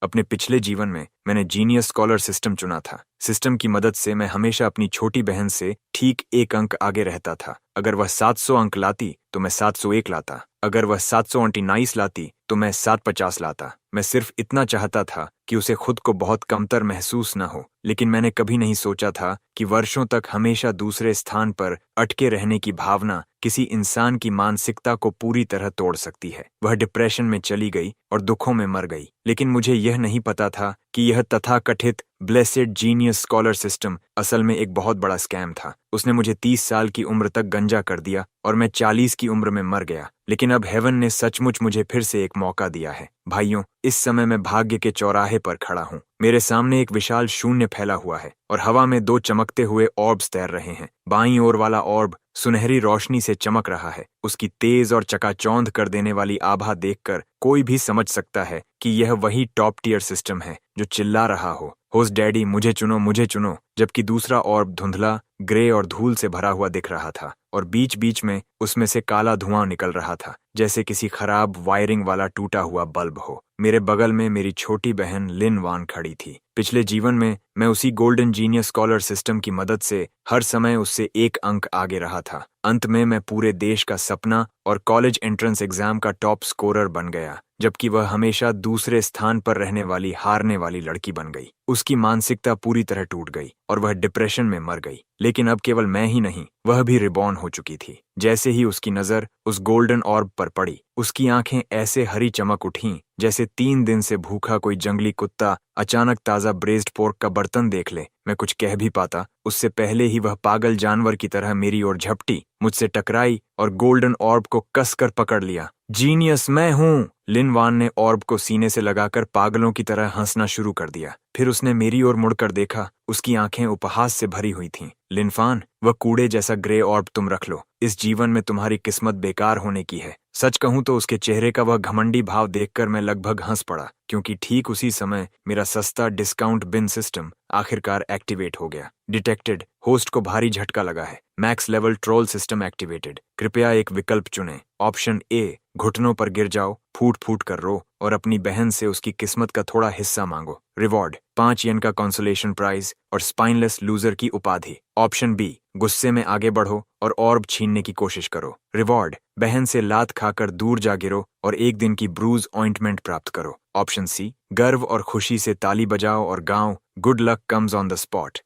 अपने पिछले जीवन में मैंने जीनियस स्कॉलर सिस्टम चुना था। सिस्टम की मदद से मैं हमेशा अपनी छोटी बहन से ठीक 1 अंक आगे रहता था। अगर वह 700 अंक लाती तो मैं 701 लाता। अगर वह 729 लाती तो मैं 750 लाता। मैं सिर्फ इतना चाहता था कि उसे खुद को बहुत कमतर महसूस न हो, लेकिन मैंने कभी नहीं सोचा था कि वर्षों तक हमेशा दूसरे स्थान पर अटके रहने की भावना किसी इंसान की मानसिकता को पूरी तरह तोड़ सकती है। वह डिप्रेशन में चली गई और दुखों में मर गई, लेकिन मुझे यह नहीं पता था कि यह तथाकथित ब्लेसेड जीनियस स्कॉलर सिस्टम असल में एक बहुत बड़ा स्कैम था। उसने मुझे 30 साल की उम्र तक गंजा कर दिया और मैं 40 की उम्र में मर गया। लेकिन अब हेवन ने सचमुच मुझे फिर से एक मौका दिया है। भाइयों, इस समय मैं भाग्य के चौराहे पर खड़ा हूँ। मेरे सामने एक विशाल शून्य फैला हुआ है और हवा में 2 चमकते हुए ऑर्ब्स तैर रहे हैं। बाईं ओर वाला ऑर्ब सुनहरी रोशनी से चमक रहा है। उसकी तेज और चकाचौंध कर देने वाली आभा देखकर कोई भी समझ सकता है कि यह वही टॉप टियर सिस्टम है जो चिल्ला रहा हो, होस्ट डैडी मुझे चुनो मुझे चुनो। जबकि दूसरा ऑर्ब धुंधला, ग्रे और धूल से भरा हुआ दिख रहा था और बीच बीच में उसमें से काला धुआं निकल रहा था, जैसे किसी खराब वायरिंग वाला टूटा हुआ बल्ब हो। मेरे बगल में मेरी छोटी बहन लिन वान खड़ी थी। पिछले जीवन में मैं उसी गोल्डन जीनियस स्कॉलर सिस्टम की मदद से हर समय उससे 1 अंक आगे रहा था। अंत में मैं पूरे देश का सपना और कॉलेज एंट्रेंस एग्जाम का टॉप स्कोरर बन गया, जबकि वह हमेशा दूसरे स्थान पर रहने वाली हारने वाली लड़की बन गई। उसकी मानसिकता पूरी तरह टूट गई और वह डिप्रेशन में मर गई। लेकिन अब केवल मैं ही नहीं, वह भी रिबॉर्न हो चुकी थी। जैसे ही उसकी नजर उस गोल्डन ऑर्ब पर पड़ी, उसकी आंखें ऐसे हरी चमक उठीं जैसे 3 दिन से भूखा कोई जंगली कुत्ता अचानक ताजा ब्रेस्ड पोर्क का बर्तन देख ले। मैं कुछ कह भी पाता उससे पहले ही वह पागल जानवर की तरह मेरी ओर झपटी, मुझसे टकराई और गोल्डन ऑर्ब को कसकर पकड़ लिया। जीनियस मैं हूँ। लिन वान ने ऑर्ब को सीने से लगाकर पागलों की तरह हंसना शुरू कर दिया। फिर उसने मेरी ओर मुड़कर देखा। उसकी आंखें उपहास से भरी हुई थीं। लिनफान, वह कूड़े जैसा ग्रे ऑर्ब तुम रख लो। इस जीवन में तुम्हारी किस्मत बेकार होने की है। सच कहूं तो उसके चेहरे का वह घमंडी भाव देखकर मैं लगभग हंस पड़ा, क्योंकि ठीक उसी समय मेरा सस्ता डिस्काउंट बिन सिस्टम आखिरकार एक्टिवेट हो गया। डिटेक्टेड, होस्ट को भारी झटका लगा है। Max level troll system activated. कृपया एक विकल्प चुनें। ऑप्शन ए, घुटनों पर गिर जाओ, फूट फूट कर रो और अपनी बहन से उसकी किस्मत का थोड़ा हिस्सा मांगो। रिवॉर्ड 5 येन का कंसोलेशन प्राइज और स्पाइनलेस लूजर की उपाधि। ऑप्शन बी, गुस्से में आगे बढ़ो और ऑर्ब छीनने की कोशिश करो। रिवॉर्ड, बहन से लात खाकर दूर जा गिरो और 1 दिन की ब्रूज ऑइंटमेंट प्राप्त करो। ऑप्शन सी, गर्व और खुशी से ताली बजाओ और गाओ good luck comes on the spot.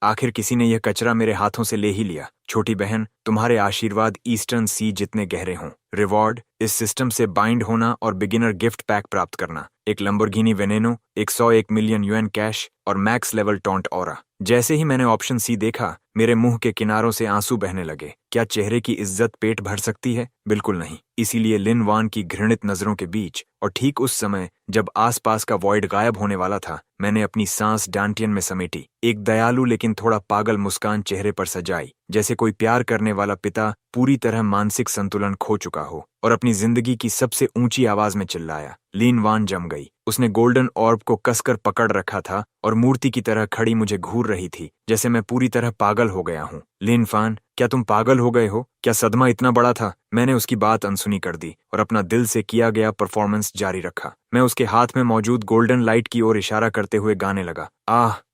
आखिर किसी ने यह कचरा मेरे हाथों से ले ही लिया। छोटी बहन, तुम्हारे आशीर्वाद ईस्टर्न सी जितने गहरे हों। रिवॉर्ड, इस सिस्टम से बाइंड होना और बिगिनर गिफ्ट पैक प्राप्त करना। एक लंबोर्गिनी वेनेनो, 101 मिलियन यूएन कैश और मैक्स लेवल टॉन्ट ऑरा। जैसे ही मैंने ऑप्शन सी देखा, मेरे मुंह के किनारों से आंसू बहने लगे। क्या चेहरे की इज्जत पेट भर सकती है? बिल्कुल नहीं। इसीलिए लिन वान की घृणित नजरों के बीच और ठीक उस समय जब आसपास का वॉइड गायब होने वाला था, मैंने अपनी सांस डांटियन में समेटी। एक दयालु लेकिन थोड़ा पागल मुस्कान चेहरे पर सजाई, जैसे कोई प्यार करने वाला पिता पूरी तरह मानसिक संतुलन खो चुका हो और अपनी जिंदगी की सबसे ऊंची आवाज में चिल्लाया। लिन वान जम गई। उसने गोल्डन ऑर्ब को कसकर पकड़ रखा था और मूर्ति की तरह खड़ी मुझे घूर रही थी, जैसे मैं पूरी तरह पागल हो गया हूँ। लिन फान, क्या तुम पागल हो गए हो? क्या सदमा इतना बड़ा था? मैंने उसकी बात अनसुनी कर दी और अपना दिल से किया गया परफॉर्मेंस जारी रखा। मैं उसके हाथ में मौजूद गोल्डन लाइट की ओर इशारा करते हुए गाने लगा।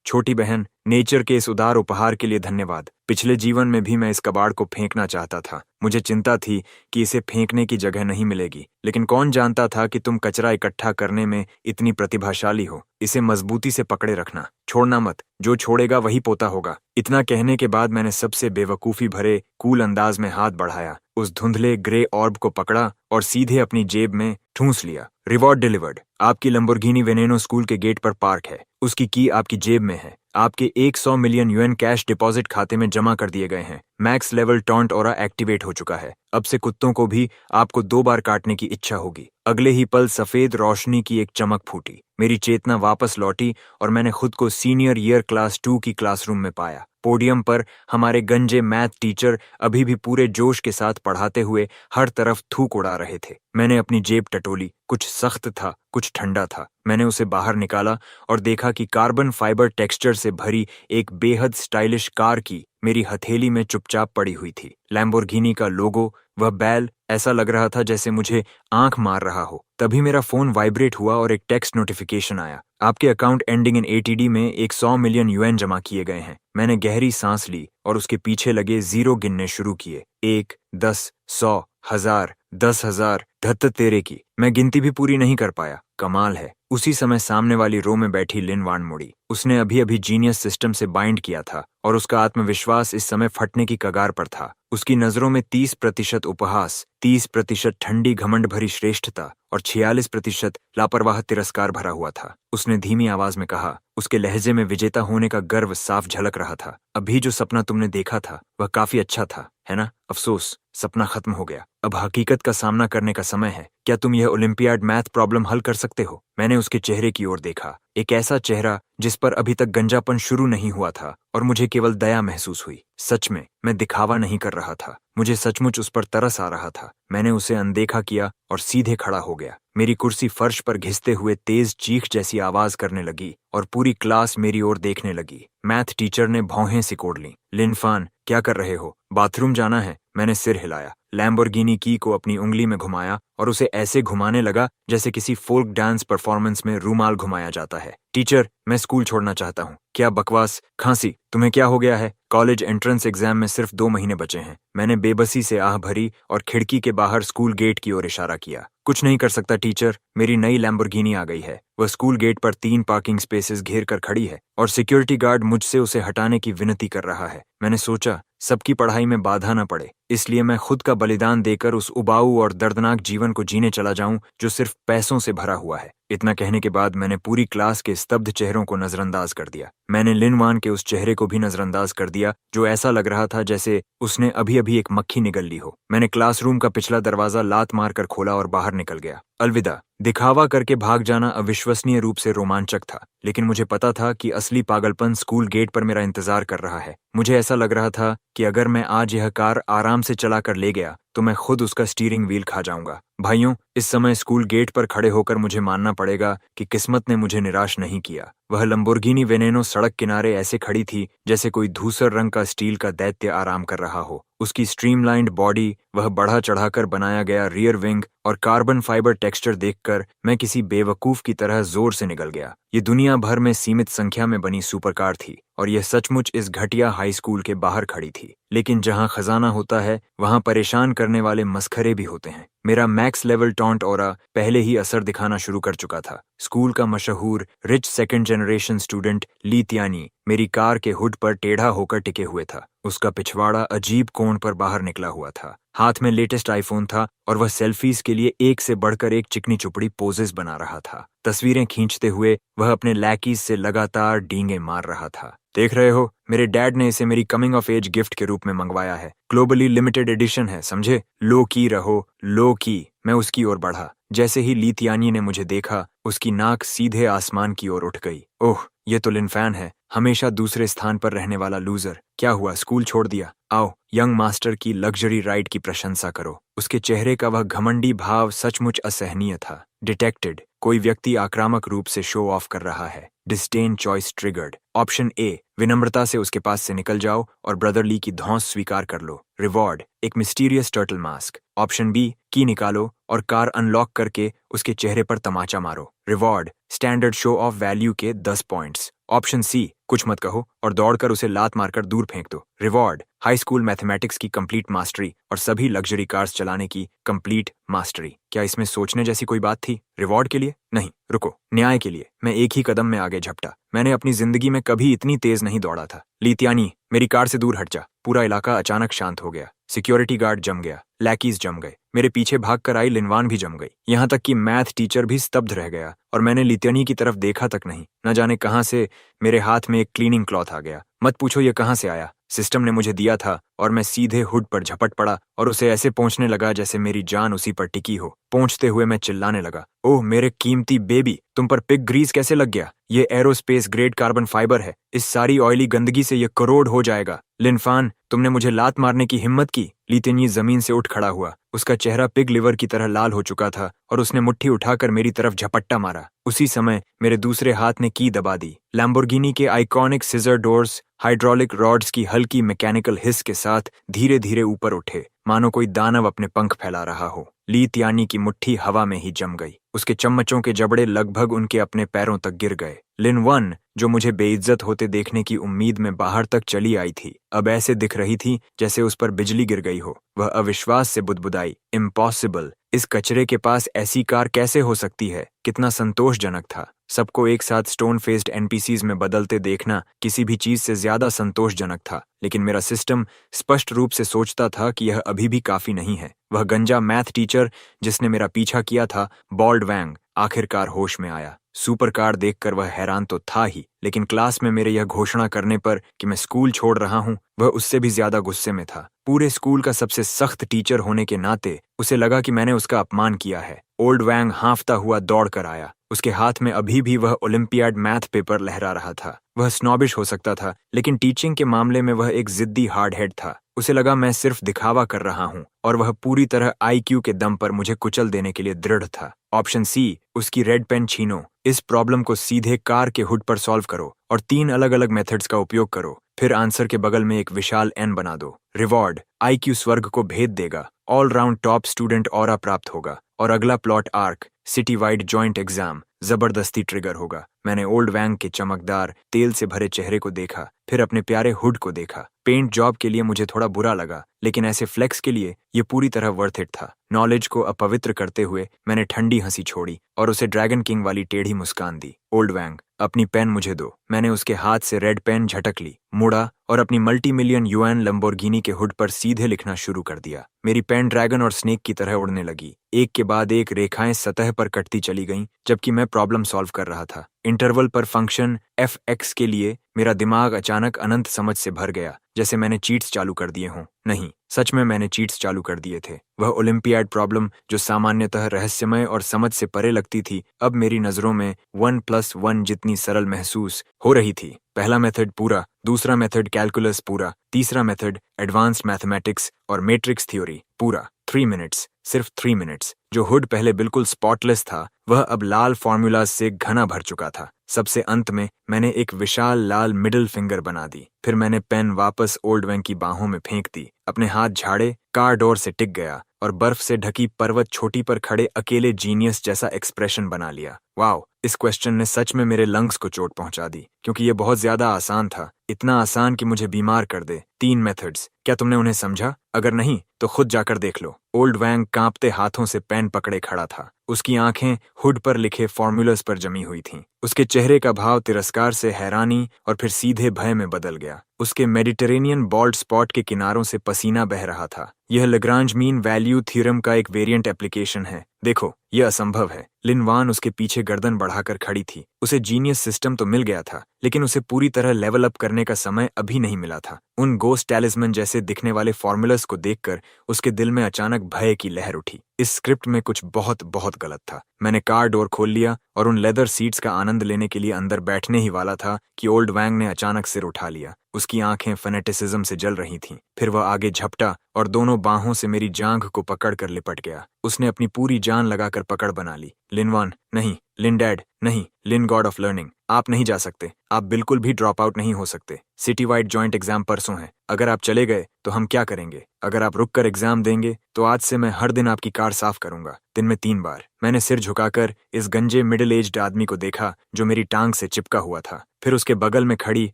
छोटी बहन, नेचर के इस उदार उपहार के लिए धन्यवाद। पिछले जीवन में भी मैं इस कबाड़ को फेंकना चाहता था। मुझे चिंता थी कि इसे फेंकने की जगह नहीं मिलेगी, लेकिन कौन जानता था कि तुम कचरा इकट्ठा करने में इतनी प्रतिभाशाली हो। इसे मजबूती से पकड़े रखना, छोड़ना मत। जो छोड़ेगा वही पोता होगा। इतना कहने के बाद मैंने सबसे बेवकूफी भरे कूल अंदाज में हाथ बढ़ाया, उस धुंधले ग्रे ऑर्ब को पकड़ा और सीधे अपनी जेब में ठूंस लिया। Reward delivered. आपकी लंबोर्गिनी वेनेनो स्कूल के गेट पर पार्क है। उसकी की आपकी जेब में है। आपके 100 मिलियन यूएन कैश डिपॉजिट खाते में जमा कर दिए गए हैं। Max level taunt aura activate हो चुका है। अब से कुत्तों को भी आपको 2 बार काटने की इच्छा होगी। अगले ही पल सफेद रोशनी की एक चमक फूटी। मेरी चेतना वापस लौटी और मैंने खुद को सीनियर ईयर क्लास 2 की क्लासरूम में पाया। पोडियम पर हमारे गंजे मैथ टीचर अभी भी पूरे जोश के साथ पढ़ाते हुए हर तरफ थूक उड़ा रहे थे। मैंने अपनी जेब टटोली। कुछ सख्त था, कुछ ठंडा था। मैंने उसे बाहर निकाला और देखा कि कार्बन फाइबर टेक्सचर से भरी एक बेहद स्टाइलिश कार की मेरी हथेली में चुपचाप पड़ी हुई थी। लैम्बोर्गिनी का लोगो, वह बैल ऐसा लग रहा था जैसे मुझे आंख मार रहा हो। तभी मेरा फोन वाइब्रेट हुआ और एक टेक्स्ट नोटिफिकेशन आया। आपके अकाउंट एंडिंग इन एटीडी में एक 100 मिलियन यूएन जमा किए गए हैं। मैंने गहरी सांस ली और उसके पीछे लगे जीरो गिनने शुरू किए। 1, 10, 100, 1000, 10,000, धत्त तेरे की। मैं गिनती भी पूरी नहीं कर पाया। कमाल है। उसी समय सामने वाली रो में बैठी लिन वान मुड़ी। उसने अभी अभी जीनियस सिस्टम से बाइंड किया था और उसका आत्मविश्वास इस समय फटने की कगार पर था। उसकी नजरों में 30% उपहास, 30% ठंडी घमंड भरी श्रेष्ठता और 46% लापरवाह तिरस्कार भरा हुआ था। उसने धीमी आवाज में कहा, उसके लहजे में विजेता होने का गर्व साफ झलक रहा था। अभी जो सपना तुमने देखा था वह काफी अच्छा था, है ना? अफसोस, सपना खत्म हो गया। अब हकीकत का सामना करने का समय है। क्या तुम यह ओलंपियाड मैथ प्रॉब्लम हल कर सकते हो? मैंने उसके चेहरे की ओर देखा, एक ऐसा चेहरा जिस पर अभी तक गंजापन शुरू नहीं हुआ था, और मुझे केवल दया महसूस हुई। सच में, मैं दिखावा नहीं कर रहा था। मुझे सचमुच उस पर तरस आ रहा था। मैंने उसे अनदेखा किया और सीधे खड़ा हो गया। मेरी कुर्सी फर्श पर घिसते हुए तेज चीख जैसी आवाज करने लगी और पूरी क्लास मेरी ओर देखने लगी। मैथ टीचर ने भौहें सिकोड़ लीं। लिनफान, क्या कर रहे हो? बाथरूम जाना है? मैंने सिर हिलाया। लैम्बोर्गिनी की को अपनी उंगली में घुमाया और उसे ऐसे घुमाने लगा जैसे किसी फोल्क डांस परफॉर्मेंस में रूमाल घुमाया जाता है। टीचर, मैं स्कूल छोड़ना चाहता हूँ। क्या बकवास, खांसी, तुम्हें क्या हो गया है? कॉलेज एंट्रेंस एग्जाम में सिर्फ 2 महीने बचे हैं। मैंने बेबसी से आह भरी और खिड़की के बाहर स्कूल गेट की ओर इशारा किया। कुछ नहीं कर सकता टीचर, मेरी नई लैम्बोर्गिनी आ गई है। वह स्कूल गेट पर 3 पार्किंग स्पेसेस घेर कर खड़ी है और सिक्योरिटी गार्ड मुझसे उसे हटाने की विनती कर रहा है। मैंने सोचा, सबकी पढ़ाई में बाधा न पड़े, इसलिए मैं खुद का बलिदान देकर उस उबाऊ और दर्दनाक जीवन को जीने चला जाऊं जो सिर्फ पैसों से भरा हुआ है। इतना कहने के बाद मैंने पूरी क्लास के स्तब्ध चेहरों को नजरअंदाज कर दिया। मैंने लिनवान के उस चेहरे को भी नजरअंदाज कर दिया जो ऐसा लग रहा था जैसे उसने अभी अभी एक मक्खी निगल ली हो। मैंने क्लासरूम का पिछला दरवाजा लात मारकर खोला और बाहर निकल गया। अलविदा। दिखावा करके भाग जाना अविश्वसनीय रूप से रोमांचक था, लेकिन मुझे पता था कि असली पागलपन स्कूल गेट पर मेरा इंतजार कर रहा है। मुझे ऐसा लग रहा था कि अगर मैं आज यह कार आराम से चलाकर ले गया तो मैं खुद उसका स्टीयरिंग व्हील खा जाऊंगा। भाइयों, इस समय स्कूल गेट पर खड़े होकर मुझे मानना पड़ेगा कि किस्मत ने मुझे निराश नहीं किया। वह लंबोर्गिनी वेनेनो सड़क किनारे ऐसे खड़ी थी जैसे कोई धूसर रंग का स्टील का दैत्य आराम कर रहा हो। उसकी स्ट्रीमलाइंड बॉडी, वह बढ़ा चढ़ाकर बनाया गया रियर विंग और कार्बन फाइबर टेक्सचर देखकर मैं किसी बेवकूफ की तरह जोर से निकल गया। ये दुनिया भर में सीमित संख्या में बनी सुपरकार थी और यह सचमुच इस घटिया हाई स्कूल के बाहर खड़ी थी। लेकिन जहां खजाना होता है वहां परेशान करने वाले मस्खरे भी होते हैं। मेरा मैक्स लेवल टॉन्ट ऑरा पहले ही असर दिखाना शुरू कर चुका था। स्कूल का मशहूर रिच सेकंड जनरेशन स्टूडेंट ली त्यानी मेरी कार के हुड पर टेढ़ा होकर टिके हुए था। उसका पिछवाड़ा अजीब कोण पर बाहर निकला हुआ था। हाथ में लेटेस्ट आईफोन था और वह सेल्फीज के लिए एक से बढ़कर एक चिकनी चुपड़ी पोजेस बना रहा था। तस्वीरें खींचते हुए वह अपने लैकीज से लगातार डींगे मार रहा था। देख रहे हो, मेरे डैड ने इसे मेरी कमिंग ऑफ एज गिफ्ट के रूप में मंगवाया है। ग्लोबली लिमिटेड एडिशन है, समझे? लो की रहो, लो की। मैं उसकी ओर बढ़ा। जैसे ही लीतियानी ने मुझे देखा, उसकी नाक सीधे आसमान की ओर उठ गई। ओह, ये तो लिनफैन है, हमेशा दूसरे स्थान पर रहने वाला लूजर। क्या हुआ, स्कूल छोड़ दिया? आओ, यंग मास्टर की लग्जरी राइड की प्रशंसा करो। उसके चेहरे का वह घमंडी भाव सचमुच असहनीय था। डिटेक्टेड, कोई व्यक्ति आक्रामक रूप से शो ऑफ कर रहा है। Disdain choice triggered. Option A, विनम्रता से उसके पास से निकल जाओ और ब्रदर ली की धौंस स्वीकार कर लो। रिवॉर्ड, एक mysterious turtle mask. Option B, की निकालो और कार अनलॉक करके उसके चेहरे पर तमाचा मारो। Reward, standard show off value के 10 पॉइंट्स। ऑप्शन सी, कुछ मत कहो और दौड़कर उसे लात मारकर दूर फेंक दो। रिवॉर्ड, हाई स्कूल मैथमेटिक्स की कंप्लीट मास्टरी और सभी लग्जरी कार्स चलाने की कंप्लीट मास्टरी। क्या इसमें सोचने जैसी कोई बात थी? रिवॉर्ड के लिए? नहीं, रुको, न्याय के लिए। मैं एक ही कदम में आगे झपटा। मैंने अपनी जिंदगी में कभी इतनी तेज नहीं दौड़ा था। लीतियानी, मेरी कार से दूर हट जा। पूरा इलाका अचानक शांत हो गया। सिक्योरिटी गार्ड जम गया, लैकीज जम गए, मेरे पीछे भागकर आई लिनवान भी जम गई। यहाँ तक कि मैथ टीचर भी स्तब्ध रह गया और मैंने लीतियानी की तरफ देखा तक नहीं। न जाने कहां से मेरे हाथ में एक क्लीनिंग क्लॉथ आ गया। मत पूछो ये कहां से आया, सिस्टम ने मुझे दिया था और मैं सीधे हुड पर झपट पड़ा और उसे ऐसे पोंछने लगा जैसे मेरी जान उसी पर टिकी हो। पोंछते हुए मैं चिल्लाने लगा, ओह मेरे कीमती बेबी, तुम पर पिग ग्रीस कैसे लग गया? ये एरोस्पेस ग्रेड कार्बन फाइबर है। इस सारी ऑयली गंदगी से ये करोड़ हो जाएगा। लिनफान, तुमने मुझे लात मारने की हिम्मत की? लीतियानी जमीन से उठ खड़ा हुआ। उसका चेहरा पिग लिवर की तरह लाल हो चुका था और उसने मुट्ठी उठाकर मेरी तरफ झपट्टा मारा। उसी समय मेरे दूसरे हाथ ने की दबा दी। लैम्बोर्गिनी के iconic scissor doors hydraulic rods की हल्की मैकेनिकल हिस के साथ धीरे धीरे ऊपर उठे। मानो कोई दानव अपने पंख फैला रहा हो। ली त्यानी की मुट्ठी हवा में ही जम गई। उसके चम्मचों के जबड़े लगभग उनके अपने पैरों तक गिर गए। लिन वन, जो मुझे बेइज्जत होते देखने की उम्मीद में बाहर तक चली आई थी, अब ऐसे दिख रही थी जैसे उस पर बिजली गिर गई हो। वह अविश्वास से बुदबुदाई, इम्पॉसिबल, इस कचरे के पास ऐसी कार कैसे हो सकती है। कितना संतोषजनक था। सबको एक साथ स्टोन फेस्ड एनपीसीज में बदलते देखना किसी भी चीज से ज्यादा संतोषजनक था, लेकिन मेरा सिस्टम स्पष्ट रूप से सोचता था कि यह अभी भी काफी नहीं है। वह गंजा मैथ टीचर जिसने मेरा पीछा किया था, बॉल्ड वैंग, आखिरकार होश में आया। सुपर कार देखकर वह हैरान तो था ही, लेकिन क्लास में मेरे यह घोषणा करने पर कि मैं स्कूल छोड़ रहा हूं, वह उससे भी ज्यादा गुस्से में था। पूरे स्कूल का सबसे सख्त टीचर होने के नाते उसे लगा कि मैंने उसका अपमान किया है। ओल्ड वैंग हांफता हुआ दौड़ कर आया। उसके हाथ में अभी भी वह ओलंपियाड मैथ पेपर लहरा रहा था। वह स्नॉबिश हो सकता था, लेकिन टीचिंग के मामले में वह एक जिद्दी हार्ड हेड था। उसे लगा मैं सिर्फ दिखावा कर रहा हूं, और वह पूरी तरह आईक्यू के दम पर मुझे कुचल देने के लिए दृढ़ था। ऑप्शन सी, उसकी रेड पेन छीनो। इस प्रॉब्लम को सीधे कार के हुड पर सॉल्व करो और 3 अलग अलग मेथड्स का उपयोग करो। फिर आंसर के बगल में एक विशाल एन बना दो। रिवॉर्ड, आईक्यू स्वर्ग को भेद देगा, all round top student aura प्राप्त होगा, और अगला plot arc, city wide joint exam, जबरदस्ती ट्रिगर होगा। मैंने ओल्ड वैंग के चमकदार तेल से भरे चेहरे को देखा, फिर अपने प्यारे हुड को देखा। पेंट जॉब के लिए मुझे थोड़ा बुरा लगा, लेकिन ऐसे फ्लेक्स के लिए ये पूरी तरह वर्थ इट था। नॉलेज को अपवित्र करते हुए मैंने ठंडी हंसी छोड़ी और उसे ड्रैगन किंग वाली टेढ़ी मुस्कान दी। ओल्ड वैंग, अपनी पेन मुझे दो। मैंने उसके हाथ से रेड पेन झटक ली, मुड़ा और अपनी मल्टी मिलियन यूएन लंबोर्गिनी के हुड पर सीधे लिखना शुरू कर दिया। मेरी पेन ड्रैगन और स्नेक की तरह उड़ने लगी। एक के बाद एक रेखाएं सतह पर कटती चली गईं, जबकि मैं प्रॉब्लम सॉल्व कर रहा था। इंटरवल पर फंक्शन fx के लिए मेरा दिमाग अचानक अनंत समझ से भर गया, जैसे मैंने चीट्स चालू कर दिए हों। नहीं, सच में मैंने चीट्स चालू कर दिए थे। वह ओलंपियाड प्रॉब्लम जो सामान्यतः रहस्यमय और समझ से परे लगती थी, अब मेरी नजरों में 1+1 जितनी सरल महसूस हो रही थी। पहला मेथड पूरा, दूसरा मेथड कैलकुलस पूरा, तीसरा मेथड एडवांस्ड मैथमेटिक्स और मैट्रिक्स थ्योरी पूरा। 3 मिनट्स, सिर्फ 3 मिनट्स। जो हुड पहले बिल्कुल स्पॉटलेस था, वह अब लाल फॉर्मूलाज से घना भर चुका था। सबसे अंत में मैंने एक विशाल लाल मिडिल फिंगर बना दी। फिर मैंने पेन वापस ओल्ड वैंग की बाहों में फेंक दी, अपने हाथ झाड़े, कार डोर से टिक गया और बर्फ से ढकी पर्वत चोटी पर खड़े अकेले जीनियस जैसा एक्सप्रेशन बना लिया। वाओ, इस क्वेश्चन ने सच में मेरे लंग्स को चोट पहुंचा दी, क्योंकि यह बहुत ज्यादा आसान था। इतना आसान कि मुझे बीमार कर दे। 3 मेथड्स, क्या तुमने उन्हें समझा? अगर नहीं तो खुद जाकर देख लो। ओल्ड वैंग कांपते हाथों से पेन पकड़े खड़ा था। उसकी आंखें हुड पर लिखे फॉर्मूलास पर जमी हुई थीं। उसके चेहरे का भाव तिरस्कार से हैरानी और फिर सीधे भय में बदल गया। उसके मेडिटेरेनियन बॉल्ड स्पॉट के किनारों से पसीना बह रहा था। यह लैग्रांज मीन वैल्यू थ्योरम का एक वेरिएंट एप्लीकेशन है। देखो, यह असंभव है। लिन वान उसके पीछे गर्दन बढ़ाकर खड़ी थी। उसे जीनियस सिस्टम तो मिल गया था, लेकिन उसे पूरी तरह लेवल अप करने का समय अभी नहीं मिला था। उन गोस्ट टैलिस्मन जैसे दिखने वाले फॉर्मूलास को देखकर उसके दिल में अचानक भय की लहर उठी। इस स्क्रिप्ट में कुछ बहुत बहुत गलत था। मैंने कार डोर खोल लिया और उन लेदर सीट्स का आनंद लेने के लिए अंदर बैठने ही वाला था कि ओल्ड वैंग ने अचानक सिर उठा लिया। उसकी आंखें फेनेटिसिज्म से जल रही थीं। फिर वह आगे झपटा और दोनों बाहों से मेरी जांघ को पकड़कर लिपट गया। उसने अपनी पूरी जान लगाकर पकड़ बना ली। लिन वन, नहीं। लिन डैड, नहीं। लिन गॉड ऑफ लर्निंग, आप नहीं जा सकते। आप बिल्कुल भी ड्रॉप आउट नहीं हो सकते। सिटी वाइड जॉइंट एग्जाम परसों है। अगर आप चले गए तो हम क्या करेंगे? अगर आप रुककर एग्जाम देंगे तो आज से मैं हर दिन आपकी कार साफ करूंगा, दिन में 3 बार। मैंने सिर झुकाकर इस गंजे मिडिल एज्ड आदमी को देखा जो मेरी टांग से चिपका हुआ था। फिर उसके बगल में खड़ी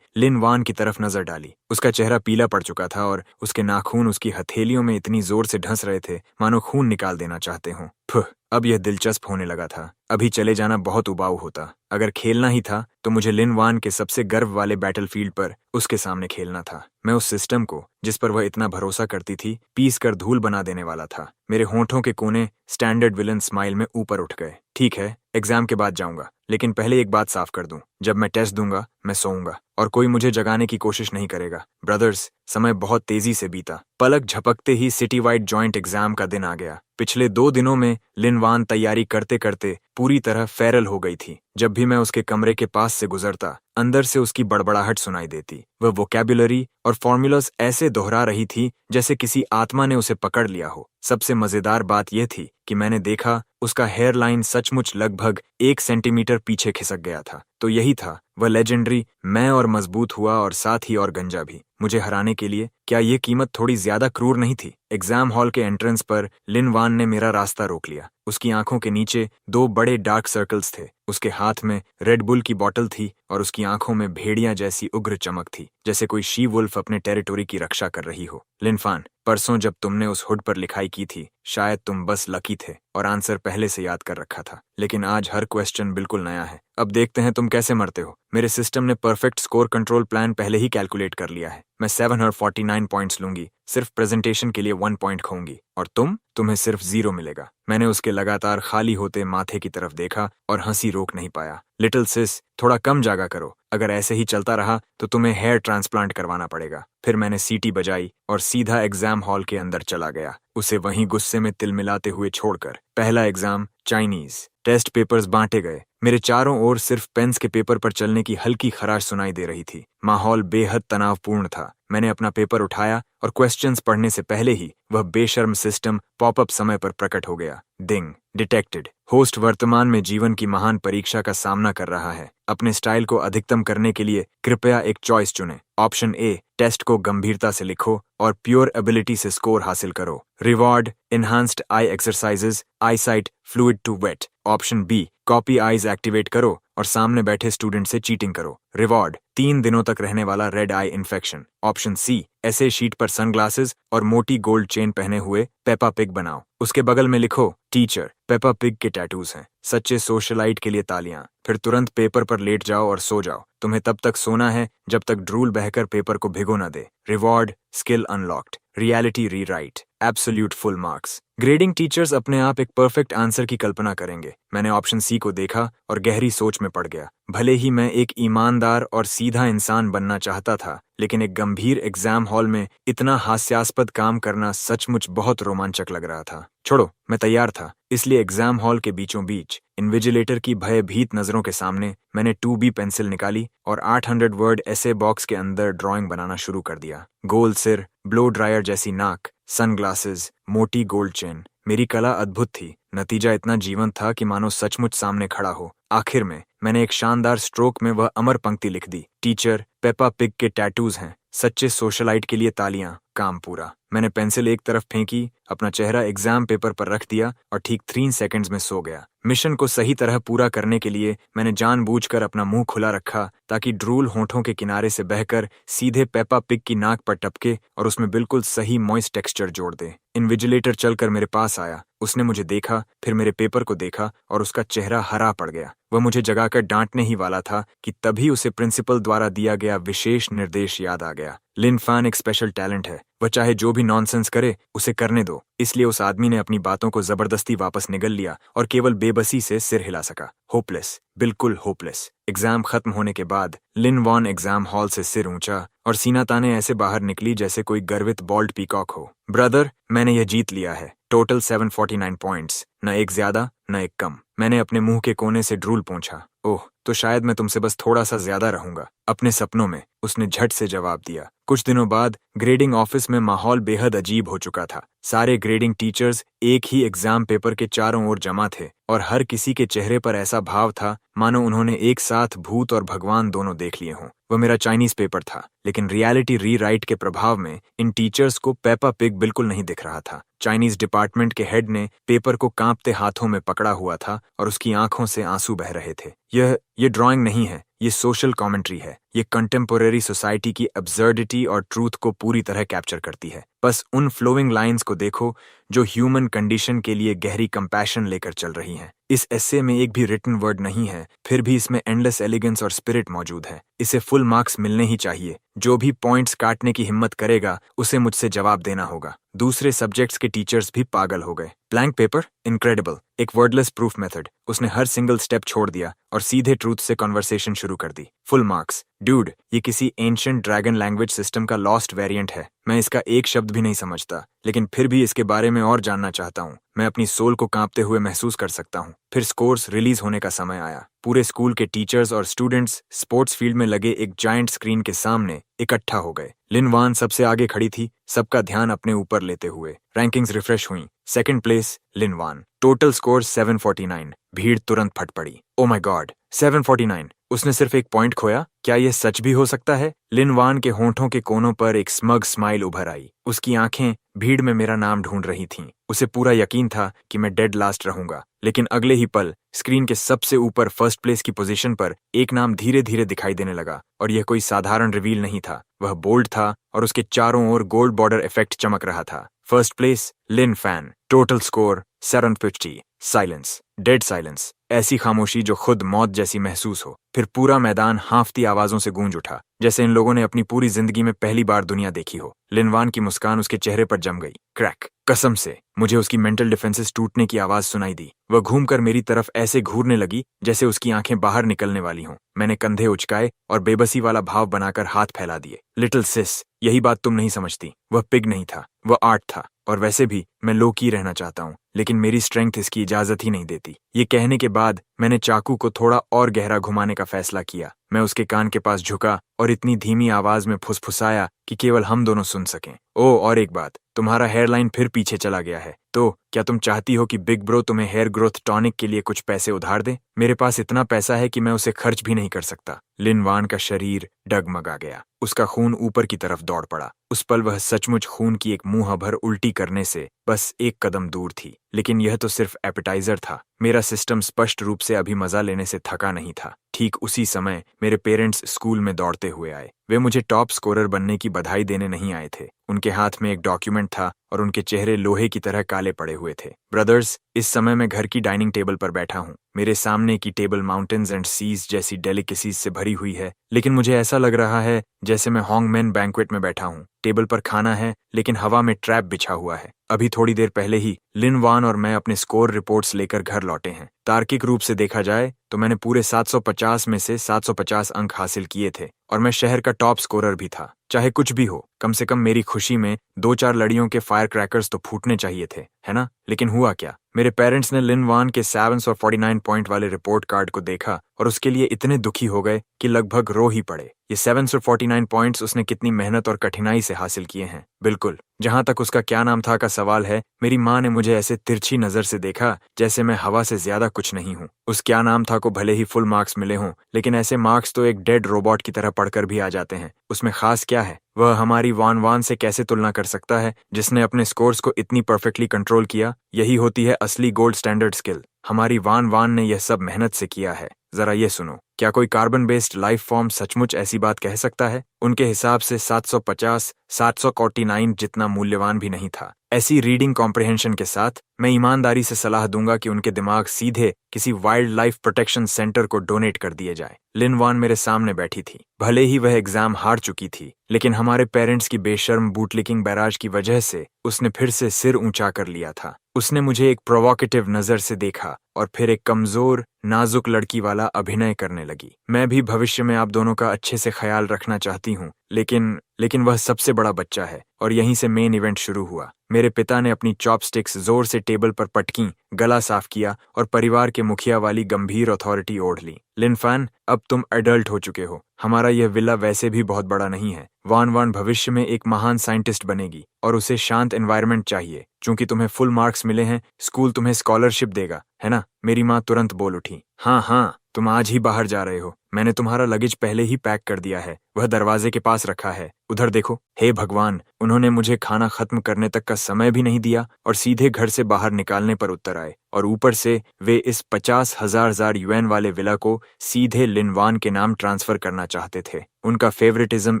लिन वान की तरफ नजर डाली। उसका चेहरा पीला पड़ चुका था और उसके नाखून उसकी हथेलियों में इतनी जोर से ढंस रहे थे मानो खून निकाल देना चाहते हों। फुह, अब यह दिलचस्प होने लगा था। अभी चले जाना बहुत उबाऊ होता। अगर खेलना ही था तो मुझे लिन वान के सबसे गर्व वाले बैटलफील्ड पर उसके सामने खेलना था। मैं उस सिस्टम को जिस पर वह इतना भरोसा करती थी पीस कर धूल बना देने वाला था। मेरे होंठों के कोने स्टैंडर्ड विलन स्माइल में ऊपर उठ गए। ठीक है, एग्जाम के बाद जाऊंगा, लेकिन पहले एक बात साफ कर दूं। जब मैं टेस्ट दूंगा मैं सोऊंगा और कोई मुझे जगाने की कोशिश नहीं करेगा। ब्रदर्स, समय बहुत तेजी से बीता। पलक झपकते ही सिटी वाइड जॉइंट एग्जाम का दिन आ गया। पिछले 2 दिनों में लिन वान तैयारी करते करते पूरी तरह फेरल हो गई थी। जब भी मैं उसके कमरे के पास से गुजरता, अंदर से उसकी बड़बड़ाहट सुनाई देती। वह वोकैबुलरी और फॉर्मूलास ऐसे दोहरा रही थी जैसे किसी आत्मा ने उसे पकड़ लिया हो। सबसे मजेदार बात यह थी कि मैंने देखा उसका हेयरलाइन सचमुच लगभग 1 सेंटीमीटर पीछे खिसक गया था। तो यही था वह लेजेंडरी मैं, और मजबूत हुआ और साथ ही और गंजा भी। मुझे हराने के लिए क्या ये कीमत थोड़ी ज्यादा क्रूर नहीं थी? एग्जाम हॉल के एंट्रेंस पर लिन वान ने मेरा रास्ता रोक लिया। उसकी आंखों के नीचे 2 बड़े डार्क सर्कल्स थे। उसके हाथ में रेड बुल की बोतल थी और उसकी आंखों में भेड़िया जैसी उग्र चमक थी, जैसे कोई शी वुल्फ अपने टेरिटोरी की रक्षा कर रही हो। लिन फान, परसों जब तुमने उस हुड पर लिखाई की थी, शायद तुम बस लकी थे और आंसर पहले से याद कर रखा था, लेकिन आज हर क्वेश्चन बिल्कुल नया है। अब देखते हैं तुम कैसे मरते हो। मेरे सिस्टम ने परफेक्ट स्कोर कंट्रोल प्लान पहले ही कैलकुलेट कर लिया है। मैं 749 पॉइंट्स लूंगी, सिर्फ प्रेजेंटेशन के लिए 1 पॉइंट खोऊंगी, और तुम्हें सिर्फ 0 मिलेगा। मैंने उसके लगातार खाली होते माथे की तरफ देखा और हंसी रोक नहीं पाया। लिटिल सिस, थोड़ा कम जागा करो। अगर ऐसे ही चलता रहा तो तुम्हें हेयर ट्रांसप्लांट करवाना पड़ेगा। फिर मैंने सीटी बजाई और सीधा एग्जाम हॉल के अंदर चला गया, उसे वहीं गुस्से में तिलमिलाते हुए छोड़कर। पहला एग्जाम चाइनीज। टेस्ट पेपर्स बांटे गए। मेरे चारों ओर सिर्फ पेन्स के पेपर पर चलने की हल्की खराश सुनाई दे रही थी। माहौल बेहद तनावपूर्ण था। मैंने अपना पेपर उठाया और क्वेश्चंस पढ़ने से पहले ही वह बेशर्म सिस्टम पॉपअप समय पर प्रकट हो गया। डिंग, डिटेक्टेड। होस्ट वर्तमान में जीवन की महान परीक्षा का सामना कर रहा है। अपने स्टाइल को अधिकतम करने के लिए कृपया एक चॉइस चुनें। ऑप्शन ए, टेस्ट को गंभीरता से लिखो और प्योर एबिलिटी से स्कोर हासिल करो। Reward, enhanced eye exercises, eye sight fluid to wet. Option B, copy eyes activate करो और सामने बैठे स्टूडेंट से चीटिंग करो। रिवॉर्ड, 3 दिनों तक रहने वाला red eye infection. Option C, ऐसे शीट पर सनग्लासेस और मोटी गोल्ड चेन पहने हुए पेपा पिग बनाओ। उसके बगल में लिखो, टीचर, पेपा पिग के टैटूज हैं। सच्चे सोशलाइट के लिए तालियां। फिर तुरंत पेपर पर लेट जाओ और सो जाओ। तुम्हें तब तक सोना है जब तक ड्रूल बहकर पेपर को भिगो न दे। Reward, skill unlocked, reality rewrite, absolute full marks. Grading teachers अपने आप एक परफेक्ट आंसर की कल्पना करेंगे। मैंने ऑप्शन सी को देखा और गहरी सोच में पड़ गया। भले ही मैं एक ईमानदार और सीधा इंसान बनना चाहता था, लेकिन एक गंभीर एग्जाम हॉल में इतना हास्यास्पद काम करना सचमुच बहुत रोमांचक लग रहा था। छोड़ो, मैं तैयार था। इसलिए एग्जाम हॉल के बीचों बीच इन्विजिलेटर की भयभीत नजरों के सामने मैंने 2B पेंसिल निकाली और 800 वर्ड ऐसे बॉक्स के अंदर ड्राइंग बनाना शुरू कर दिया। गोल सिर, ब्लो ड्रायर जैसी नाक, सनग्लासेस, मोटी गोल्ड चेन। मेरी कला अद्भुत थी। नतीजा इतना जीवंत था कि मानो सचमुच सामने खड़ा हो। आखिर में मैंने एक शानदार स्ट्रोक में वह अमर पंक्ति लिख दी, टीचर, पेपा पिग के टैटूज हैं। सच्चे सोशलाइट के लिए तालियां। काम पूरा। मैंने पेंसिल एक तरफ फेंकी, अपना चेहरा एग्जाम पेपर पर रख दिया और ठीक 3 सेकंड्स में सो गया। मिशन को सही तरह पूरा करने के लिए मैंने जानबूझकर अपना मुंह खुला रखा ताकि ड्रूल होठों के किनारे से बहकर सीधे पेपा पिग की नाक पर टपके और उसमें बिल्कुल सही मॉइस्ट टेक्सचर जोड़ दे। इन्विजिलेटर चलकर मेरे पास आया। उसने मुझे देखा, फिर मेरे पेपर को देखा और उसका चेहरा हरा पड़ गया। वह मुझे जगाकर डांटने ही वाला था कि तभी उसे प्रिंसिपल द्वारा दिया गया विशेष निर्देश याद आ गया। लिन फान एक स्पेशल टैलेंट है। वह चाहे जो भी नॉनसेंस करे, उसे करने दो। इसलिए उस आदमी ने अपनी बातों को जबरदस्ती वापस निगल लिया और केवल बेबसी से सिर हिला सका। होपलेस, बिल्कुल होपलेस। एग्जाम खत्म होने के बाद लिन वॉन एग्जाम हॉल से सिर ऊंचा और सीना ताने ऐसे बाहर निकली जैसे कोई गर्वित बॉल्ड पीकॉक हो। ब्रदर, मैंने यह जीत लिया है। टोटल 749 पॉइंट्स, न एक ज्यादा न एक कम। मैंने अपने मुंह के कोने से ड्रूल पोंछा। ओह, तो शायद मैं तुमसे बस थोड़ा सा ज्यादा रहूंगा। अपने सपनों में, उसने झट से जवाब दिया। कुछ दिनों बाद ग्रेडिंग ऑफिस में माहौल बेहद अजीब हो चुका था। सारे ग्रेडिंग टीचर्स एक ही एग्जाम पेपर के चारों ओर जमा थे और हर किसी के चेहरे पर ऐसा भाव था मानो उन्होंने एक साथ भूत और भगवान दोनों देख लिए हों। वह मेरा चाइनीज पेपर था, लेकिन रियलिटी रीराइट के प्रभाव में इन टीचर्स को पेपा पिग बिल्कुल नहीं दिख रहा था। चाइनीज डिपार्टमेंट के हेड ने पेपर को कांपते हाथों में पकड़ा हुआ था और उसकी आंखों से आंसू बह रहे थे। ये ड्राइंग नहीं है, ये सोशल कमेंट्री है। ये कंटेम्पोरेरी सोसाइटी की अब्सर्डिटी और ट्रूथ को पूरी तरह कैप्चर करती है। बस उन फ्लोइंग लाइंस को देखो जो ह्यूमन कंडीशन के लिए गहरी कंपैशन लेकर चल रही हैं। इस एस्से में एक भी रिटन वर्ड नहीं है, फिर भी इसमें एंडलेस एलिगेंस और स्पिरिट मौजूद है। इसे फुल मार्क्स मिलने ही चाहिए। जो भी पॉइंट्स काटने की हिम्मत करेगा, उसे मुझसे जवाब देना होगा। दूसरे सब्जेक्ट्स के टीचर्स भी पागल हो गए। ब्लैंक पेपर, इनक्रेडिबल, एक वर्डलेस प्रूफ मेथड। उसने हर सिंगल स्टेप छोड़ दिया और सीधे ट्रूथ से कन्वर्सेशन शुरू कर दी। फुल मार्क्स, ड्यूड, ये किसी एंशिएंट ड्रैगन लैंग्वेज सिस्टम का लॉस्ट वेरिएंट है। मैं इसका एक शब्द भी नहीं समझता, लेकिन फिर भी इसके बारे में और जानना चाहता हूँ। मैं अपनी सोल को कांपते हुए महसूस कर सकता हूँ। फिर स्कोर्स रिलीज होने का समय आया। पूरे स्कूल के टीचर्स और स्टूडेंट्स स्पोर्ट्स फील्ड में लगे एक जायंट स्क्रीन के सामने इकट्ठा हो गए। लिन वान सबसे आगे खड़ी थी, सबका ध्यान अपने ऊपर लेते हुए। रैंकिंग्स रिफ्रेश हुई। सेकंड प्लेस लिन वान, टोटल स्कोर 749। भीड़ तुरंत फट पड़ी। ओ माय गॉड, 749, उसने सिर्फ एक पॉइंट खोया। क्या यह सच भी हो सकता है? लिन वान के होंठों के कोनों पर एक स्मग स्माइल उभर आई। उसकी आंखें भीड़ में मेरा नाम ढूंढ रही थीं। उसे पूरा यकीन था कि मैं डेड लास्ट रहूंगा, लेकिन अगले ही पल स्क्रीन के सबसे ऊपर फर्स्ट प्लेस की पोजीशन पर एक नाम धीरे धीरे दिखाई देने लगा। और यह कोई साधारण रिवील नहीं था, वह बोल्ड था और उसके चारों ओर गोल्ड बॉर्डर इफेक्ट चमक रहा था। First place Lin Fan, total score 750। Silence, dead silence, ऐसी खामोशी जो खुद मौत जैसी महसूस हो। फिर पूरा मैदान हांफती आवाजों से गूंज उठा, जैसे इन लोगों ने अपनी पूरी जिंदगी में पहली बार दुनिया देखी हो। लिन वान की मुस्कान उसके चेहरे पर जम गई। क्रैक। कसम से मुझे उसकी मेंटल डिफेंसेस टूटने की आवाज सुनाई दी। वह घूमकर मेरी तरफ ऐसे घूरने लगी जैसे उसकी आंखें बाहर निकलने वाली हों। मैंने कंधे उचकाए और बेबसी वाला भाव बनाकर हाथ फैला दिए। लिटिल सिस, यही बात तुम नहीं समझती। वह पिग नहीं था, वह आर्ट था। और वैसे भी मैं लो की रहना चाहता हूँ, लेकिन मेरी स्ट्रेंथ इसकी इजाजत ही नहीं देती। ये कहने के बाद मैंने चाकू को थोड़ा और गहरा घुमाने का फैसला किया। मैं उसके कान के पास झुका और इतनी धीमी आवाज में फुसफुसाया कि केवल हम दोनों सुन सकें। ओह, और एक बात, तुम्हारा हेयरलाइन फिर पीछे चला गया है। तो क्या तुम चाहती हो कि बिग ब्रो तुम्हें हेयर ग्रोथ टॉनिक के लिए कुछ पैसे उधार दे? मेरे पास इतना पैसा है कि मैं उसे खर्च भी नहीं कर सकता। लिन वान का शरीर डगमगा गया। उसका खून ऊपर की तरफ दौड़ पड़ा। उस पल वह सचमुच खून की एक मुंह भर उल्टी करने से बस एक कदम दूर थी। लेकिन यह तो सिर्फ एपेटाइजर था। मेरा सिस्टम स्पष्ट रूप से अभी मजा लेने से थका नहीं था। ठीक उसी समय मेरे पेरेंट्स स्कूल में दौड़ते हुए आए। वे मुझे टॉप स्कोरर बनने की बधाई देने नहीं आए थे। उनके हाथ में एक डॉक्यूमेंट था और उनके चेहरे लोहे की तरह काले पड़े हुए थे। ब्रदर्स, इस समय मैं घर की डाइनिंग टेबल पर बैठा हूँ। मेरे सामने की टेबल माउंटेन्स एंड सीज जैसी डेलिकेसीज से भरी हुई है, लेकिन मुझे ऐसा लग रहा है जैसे मैं हॉन्गमेन बैंक्वेट में बैठा हूँ। टेबल पर खाना है, लेकिन हवा में ट्रैप बिछा हुआ है। अभी थोड़ी देर पहले ही लिन वान और मैं अपने स्कोर रिपोर्ट्स लेकर घर लौटे हैं। तार्किक रूप से देखा जाए तो मैंने पूरे 750 में से 750 अंक हासिल किए थे और मैं शहर का टॉप स्कोरर भी था। चाहे कुछ भी हो, कम से कम मेरी खुशी में 2-4 लड़ियों के फायर क्रैकर्स तो फूटने चाहिए थे, है ना? लेकिन हुआ क्या? मेरे पेरेंट्स ने लिन वान के 749 पॉइंट वाले रिपोर्ट कार्ड को देखा और उसके लिए इतने दुखी हो गए कि लगभग रो ही पड़े। ये 749 पॉइंट्स उसने कितनी मेहनत और कठिनाई से हासिल किए हैं। बिल्कुल। जहां तक उसका क्या नाम था का सवाल है, मेरी माँ ने मुझे ऐसे तिरछी नजर से देखा जैसे मैं हवा से ज्यादा कुछ नहीं हूँ। उस क्या नाम था को भले ही फुल मार्क्स मिले हों, लेकिन ऐसे मार्क्स तो एक डेड रोबोट की तरह पढ़कर भी आ जाते हैं। उसमें खास क्या है? वह हमारी वान वान से कैसे तुलना कर सकता है, जिसने अपने स्कोर्स को इतनी परफेक्टली कंट्रोल किया? यही होती है असली गोल्ड स्टैंडर्ड स्किल। हमारी वान वान ने यह सब मेहनत से किया है। जरा ये सुनो, क्या कोई कार्बन बेस्ड लाइफ फॉर्म सचमुच ऐसी बात कह सकता है? उनके हिसाब से 750, 749 जितना मूल्यवान भी नहीं था। ऐसी रीडिंग कॉम्प्रिहेंशन के साथ मैं ईमानदारी से सलाह दूंगा कि उनके दिमाग सीधे किसी वाइल्ड लाइफ प्रोटेक्शन सेंटर को डोनेट कर दिए जाए। लिन वान मेरे सामने बैठी थी। भले ही वह एग्जाम हार चुकी थी, लेकिन हमारे पेरेंट्स की बेशर्म बूटलिकिंग बैराज की वजह से उसने फिर से सिर ऊंचा कर लिया था। उसने मुझे एक प्रोवोकेटिव नजर से देखा और फिर एक कमजोर, नाजुक लड़की वाला अभिनय करने लगी। मैं भी भविष्य में आप दोनों का अच्छे से ख्याल रखना चाहती हूँ, लेकिन वह सबसे बड़ा बच्चा है। और यहीं से मेन इवेंट शुरू हुआ। मेरे पिता ने अपनी चॉपस्टिक्स जोर से टेबल पर पटकी, गला साफ किया और परिवार के मुखिया वाली गंभीर अथॉरिटी ओढ़ ली। लिन फैन, अब तुम एडल्ट हो चुके हो। हमारा यह विला वैसे भी बहुत बड़ा नहीं है। वान वान भविष्य में एक महान साइंटिस्ट बनेगी और उसे शांत एनवायरनमेंट चाहिए। चूंकि तुम्हें फुल मार्क्स मिले हैं, स्कूल तुम्हें स्कॉलरशिप देगा, है ना? मेरी माँ तुरंत बोल उठी। हाँ हाँ, तुम आज ही बाहर जा रहे हो। मैंने तुम्हारा लगेज पहले ही पैक कर दिया है, वह दरवाजे के पास रखा है। उधर देखो। हे भगवान, उन्होंने मुझे खाना खत्म करने तक का समय भी नहीं दिया और सीधे घर से बाहर निकालने पर उतर आए। और ऊपर से वे इस 50,000 युएन वाले विला को सीधे लिन वान के नाम ट्रांसफर करना चाहते थे। उनका फेवरेटिज्म